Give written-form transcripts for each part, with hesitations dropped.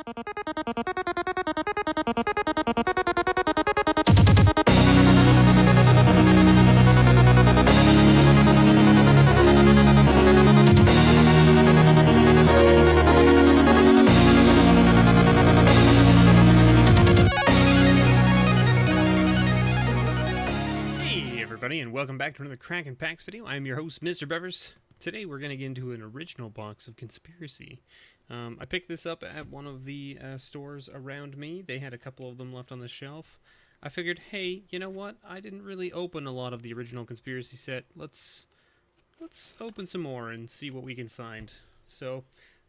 And welcome back to another Kraken Packs video. I'm your host, MrBevers. Today we're going to get into an original box of Conspiracy. I picked this up at one of the stores around me. They had a couple of them left on the shelf. I figured, hey, you know what? I didn't really open a lot of the original Conspiracy set. Let's open some more and see what we can find. So,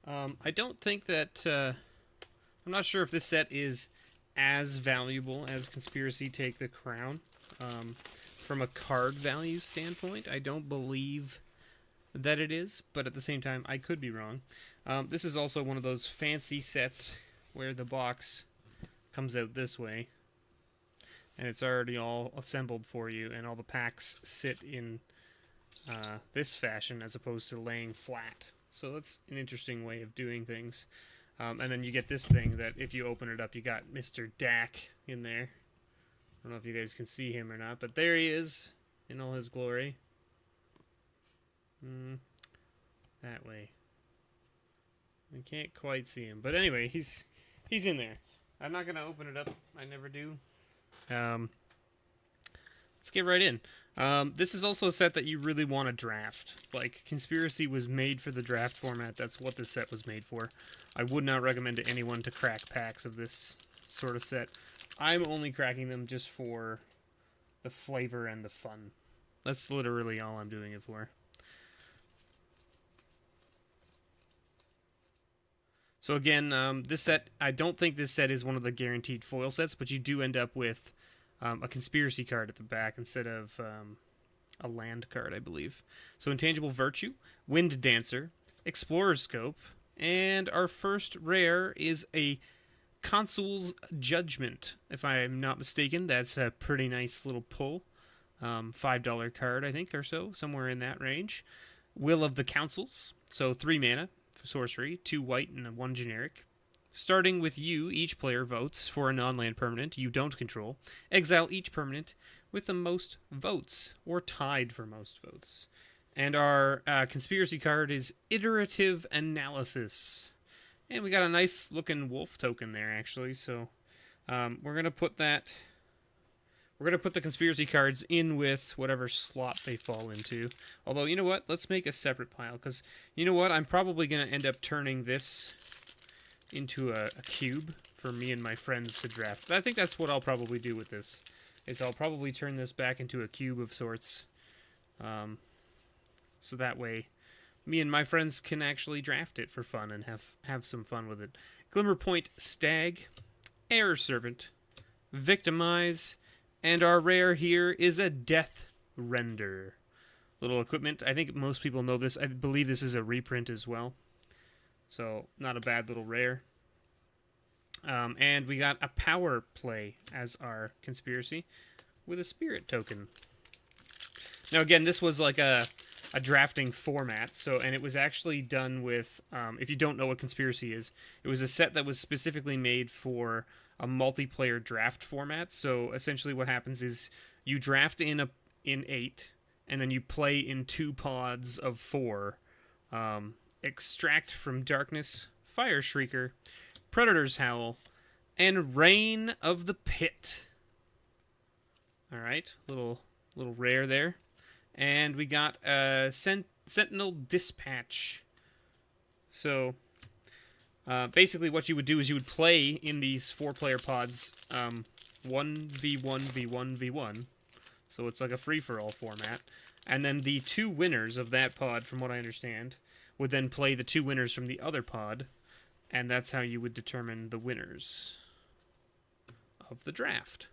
I don't think that... I'm not sure if this set is as valuable as Conspiracy Take the Crown. From a card value standpoint, I don't believe that it is, but at the same time, I could be wrong. This is also one of those fancy sets where the box comes out this way, and it's already all assembled for you, and all the packs sit in this fashion as opposed to laying flat. So that's an interesting way of doing things. And then you get this thing that if you open it up, you got Mr. Dak in there. I don't know if you guys can see him or not, but there he is in all his glory. That way. I can't quite see him, but anyway, he's in there. I'm not gonna open it up. I never do. Let's get right in. This is also a set that you really want to draft. Like, Conspiracy was made for the draft format. That's what this set was made for. I would not recommend to anyone to crack packs of this sort of set. I'm only cracking them just for the flavor and the fun. That's literally all I'm doing it for. So again, this set, I don't think this set is one of the guaranteed foil sets, but you do end up with a Conspiracy card at the back instead of a land card, I believe. So Intangible Virtue, Wind Dancer, Explorer's Scope, and our first rare is a Consul's Judgment, if I'm not mistaken. That's a pretty nice little pull. $5 card, I think, or so, somewhere in that range. Will of the Councils, so 3 mana for sorcery, 2 white and 1 generic. Starting with you, each player votes for a non-land permanent you don't control. Exile each permanent with the most votes, or tied for most votes. And our Conspiracy card is Iterative Analysis. And we got a nice looking wolf token there, actually. So we're gonna put that. We're gonna put the Conspiracy cards in with whatever slot they fall into. Although, you know what? Let's make a separate pile, because you know what? I'm probably gonna end up turning this into a cube for me and my friends to draft. I think that's what I'll probably do with this. Is I'll probably turn this back into a cube of sorts. So that way, me and my friends can actually draft it for fun and have some fun with it. Glimmerpoint Stag, Air Servant, Victimize, and our rare here is a Death Render. Little equipment. I think most people know this. I believe this is a reprint as well. So, not a bad little rare. And we got a Power Play as our Conspiracy with a Spirit token. Now again, this was like a drafting format, so, and it was actually done with, if you don't know what Conspiracy is, it was a set that was specifically made for a multiplayer draft format. So essentially what happens is you draft in 8, and then you play in 2 pods of 4. Extract from Darkness, Fire Shrieker, Predator's Howl, and Reign of the Pit. Alright, little rare there. And we got Sentinel Dispatch. So, basically what you would do is you would play in these 4-player pods 1v1v1v1. So it's like a free-for-all format. And then the 2 winners of that pod, from what I understand, would then play the 2 winners from the other pod. And that's how you would determine the winners of the draft.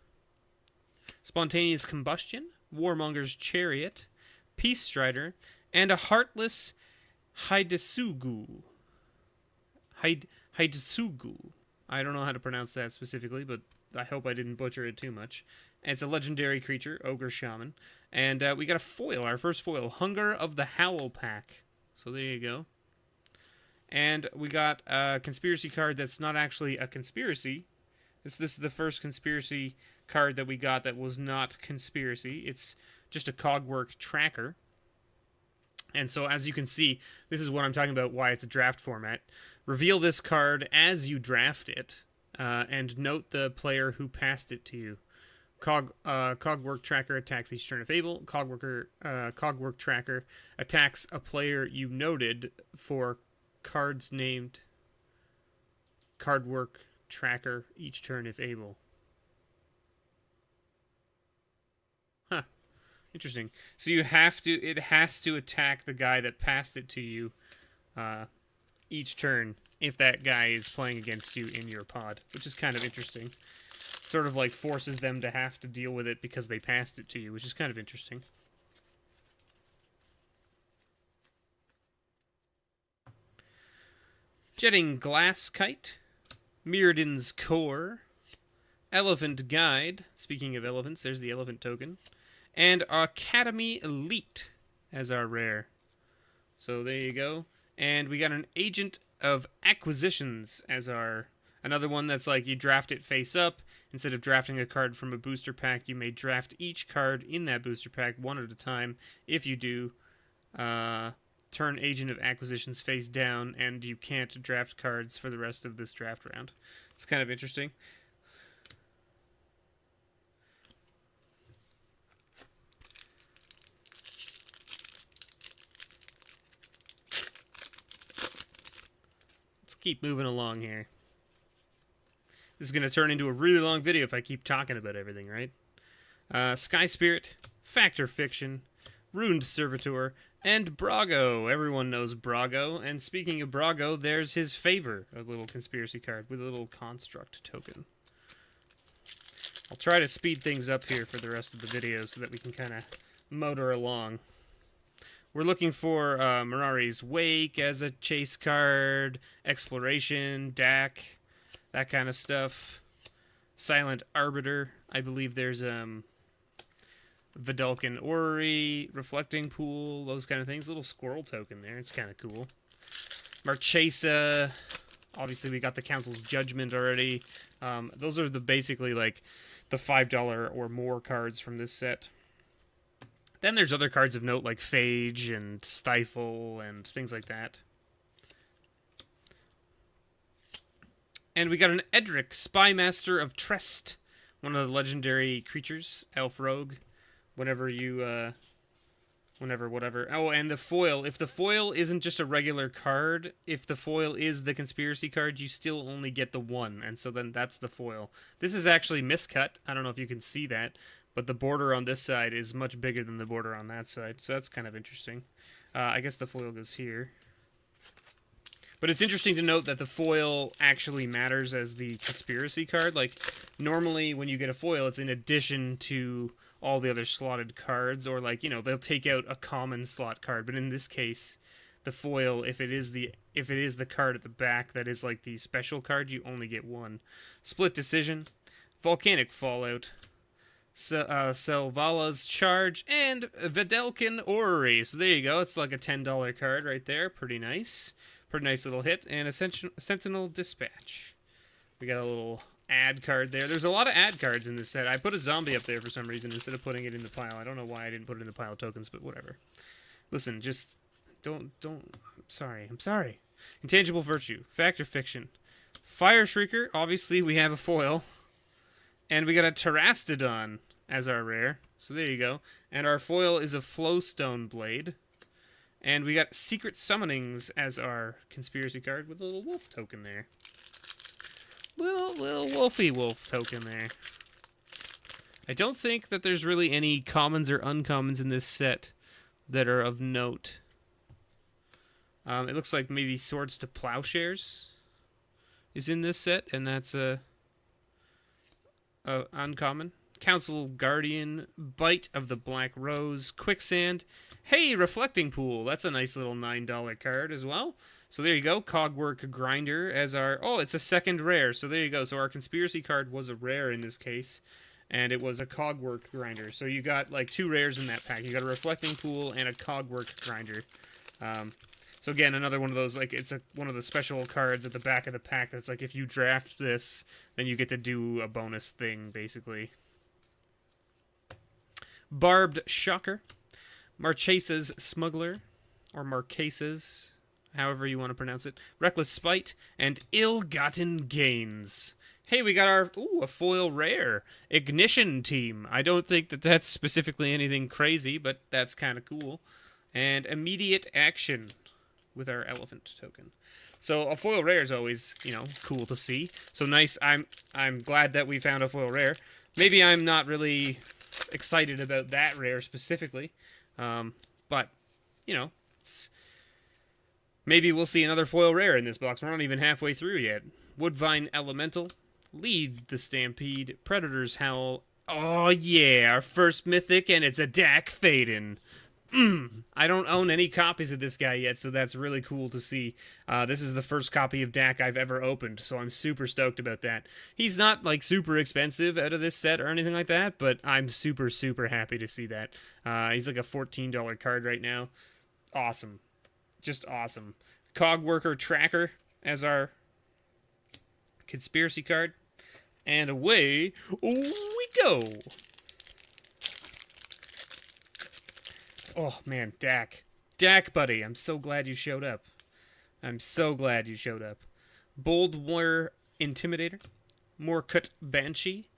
Spontaneous Combustion, Warmonger's Chariot, Peace Strider, and a Heartless Hidetsugu. Hidetsugu. I don't know how to pronounce that specifically, but I hope I didn't butcher it too much. And it's a legendary creature, Ogre Shaman. And we got a foil, our first foil, Hunger of the Howl Pack. So there you go. And we got a conspiracy card that's not actually a conspiracy. This is the first conspiracy card that we got that was not conspiracy. It's just a cogwork tracker. And so as you can see, this is what I'm talking about, why it's a draft format. Reveal this card as you draft it, and note the player who passed it to you. Cogwork Tracker attacks each turn if able. Cogwork Tracker attacks a player you noted for cards named Cardwork Tracker each turn if able. Huh. Interesting. So it has to attack the guy that passed it to you each turn if that guy is playing against you in your pod, which is kind of interesting. Sort of like forces them to have to deal with it because they passed it to you, which is kind of interesting. Jetting Glass Kite, Mirrodin's Core, Elephant Guide, speaking of elephants, there's the elephant token, and Academy Elite as our rare. So there you go. And we got an Agent of Acquisitions as our... Another one that's like you draft it face up. Instead of drafting a card from a booster pack, you may draft each card in that booster pack one at a time. If you do, turn Agent of Acquisitions face down, and you can't draft cards for the rest of this draft round. It's kind of interesting. Let's keep moving along here. This is going to turn into a really long video if I keep talking about everything, right? Sky Spirit, Factor Fiction, Ruined Servitor, and Brago. Everyone knows Brago. And speaking of Brago, there's his favor, a little conspiracy card with a little construct token. I'll try to speed things up here for the rest of the video so that we can kind of motor along. We're looking for Mirari's Wake as a chase card, Exploration, DAC, that kind of stuff. Silent Arbiter. I believe there's Vidalcan Orrery, Reflecting Pool, those kind of things. Little squirrel token there. It's kind of cool. Marchesa. Obviously, we got the Council's Judgment already. Those are basically like the $5 or more cards from this set. Then there's other cards of note like Phage and Stifle and things like that. And we got an Edric, Spymaster of Trest, one of the legendary creatures, Elf Rogue. Whatever. Oh, and the foil. If the foil isn't just a regular card, if the foil is the conspiracy card, you still only get the one, and so then that's the foil. This is actually miscut. I don't know if you can see that, but the border on this side is much bigger than the border on that side, so that's kind of interesting. I guess the foil goes here. But it's interesting to note that the foil actually matters as the conspiracy card. Like, normally when you get a foil, it's in addition to all the other slotted cards, or like, you know, they'll take out a common slot card. But in this case, the foil, if it is the card at the back that is like the special card, you only get one. Split Decision, Volcanic Fallout, Selvala's Charge, and Vidalcan Orrery. So there you go. It's like a $10 card right there. Pretty nice. Pretty nice little hit. And a Sentinel Dispatch. We got a little ad card there. There's a lot of ad cards in this set. I put a zombie up there for some reason instead of putting it in the pile. I don't know why I didn't put it in the pile of tokens, but whatever. Listen, just don't. I'm sorry. Intangible Virtue. Factor Fiction. Fire Shrieker. Obviously, we have a foil. And we got a Terastodon as our rare. So there you go. And our foil is a Flowstone Blade. And we got Secret Summonings as our conspiracy card with a little wolf token there. Little wolfy wolf token there. I don't think that there's really any commons or uncommons in this set that are of note. It looks like maybe Swords to Plowshares is in this set, and that's a uncommon. Council Guardian, Bite of the Black Rose, Quicksand. Hey, Reflecting Pool. That's a nice little $9 card as well. So there you go. Cogwork Grinder as our... Oh, it's a second rare. So there you go. So our conspiracy card was a rare in this case. And it was a Cogwork Grinder. So you got like two rares in that pack. You got a Reflecting Pool and a Cogwork Grinder. So again, another one of those, like, it's one of the special cards at the back of the pack that's like, if you draft this, then you get to do a bonus thing, basically. Barbed Shocker, Marchesa's Smuggler, or Marquesas, however you want to pronounce it, Reckless Spite, and Ill-Gotten Gains. Hey, we got a foil rare, Ignition Team. I don't think that that's specifically anything crazy, but that's kind of cool. And Immediate Action with our Elephant token. So a foil rare is always, you know, cool to see. So nice. I'm glad that we found a foil rare. Maybe I'm not really excited about that rare specifically, but you know, maybe we'll see another foil rare in this box. We're not even halfway through yet. Woodvine Elemental, Lead the Stampede, Predator's Howl. Oh yeah, our first mythic, and it's a Dak Faden. I don't own any copies of this guy yet, so that's really cool to see. This is the first copy of Dak I've ever opened, so I'm super stoked about that. He's not, like, super expensive out of this set or anything like that, but I'm super, super happy to see that. He's like a $14 card right now. Awesome. Just awesome. Cogworker Tracker as our conspiracy card. And away we go. Oh, man, Dak. Dak, buddy, I'm so glad you showed up. I'm so glad you showed up. Bold War Intimidator, Morkut Banshee,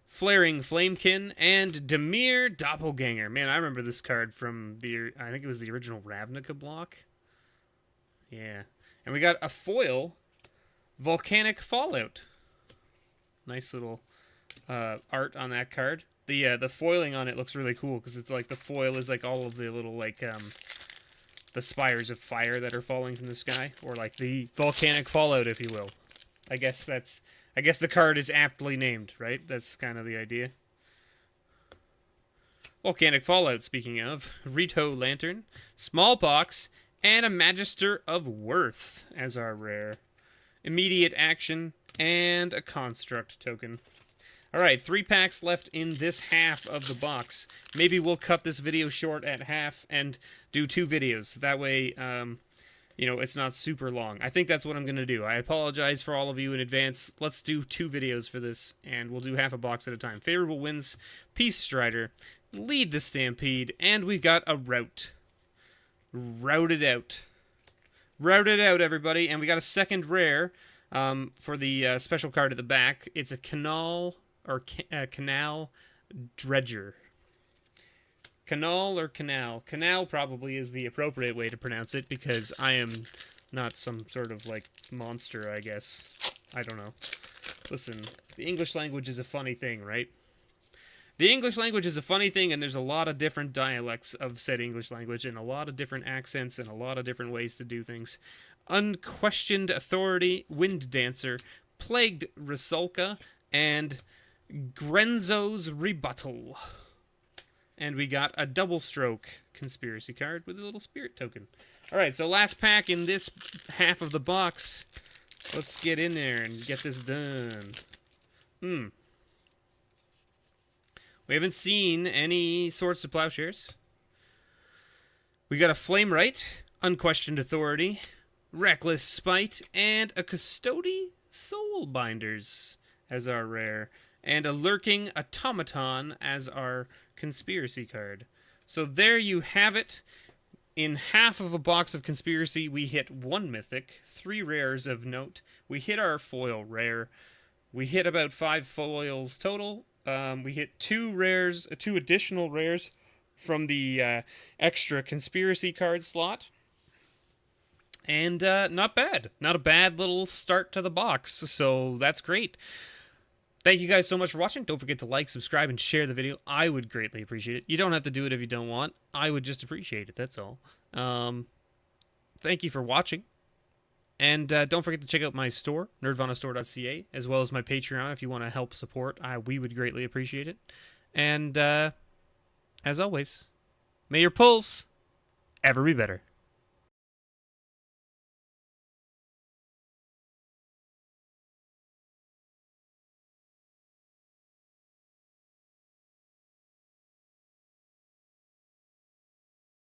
Flaring Flamekin, and Demir Doppelganger. Man, I remember this card from I think it was the original Ravnica block. Yeah. And we got a foil, Volcanic Fallout. Nice little art on that card. The foiling on it looks really cool because it's like the foil is like all of the little like the spires of fire that are falling from the sky, or like the volcanic fallout, if you will. I guess the card is aptly named, right? That's kind of the idea. Volcanic Fallout, speaking of, Rito Lantern, Smallpox, and a Magister of Worth as our rare. Immediate Action, and a Construct token. Alright, 3 packs left in this half of the box. Maybe we'll cut this video short at half and do 2 videos. That way, you know, it's not super long. I think that's what I'm going to do. I apologize for all of you in advance. Let's do 2 videos for this, and we'll do half a box at a time. Favorable Winds, Peace Strider, Lead the Stampede, and we've got a Rout. Rout it out. Rout it out, everybody. And we got a second rare for the special card at the back. It's a Canal Dredger. Canal or Canal? Canal probably is the appropriate way to pronounce it, because I am not some sort of, like, monster, I guess. I don't know. Listen, the English language is a funny thing, right? The English language is a funny thing, and there's a lot of different dialects of said English language, and a lot of different accents, and a lot of different ways to do things. Unquestioned Authority, Wind Dancer, Plagued Rusalka, and Grenzo's Rebuttal. And we got a double stroke conspiracy card with a little spirit token. Alright, so last pack in this half of the box. Let's get in there and get this done. We haven't seen any Swords to Plowshares. We got a Flamewright, Unquestioned Authority, Reckless Spite, and a Custody Soulbinders as our rare. And a Lurking Automaton as our conspiracy card. So there you have it. In half of a box of conspiracy, we hit 1 mythic, 3 rares of note. We hit our foil rare. We hit about 5 foils total. We hit 2 additional rares from the extra conspiracy card slot. And not bad. Not a bad little start to the box. So that's great. Thank you guys so much for watching. Don't forget to like, subscribe, and share the video. I would greatly appreciate it. You don't have to do it if you don't want. I would just appreciate it. That's all. Thank you for watching. And don't forget to check out my store, nerdvanastore.ca, as well as my Patreon if you want to help support. We would greatly appreciate it. And as always, may your pulls ever be better.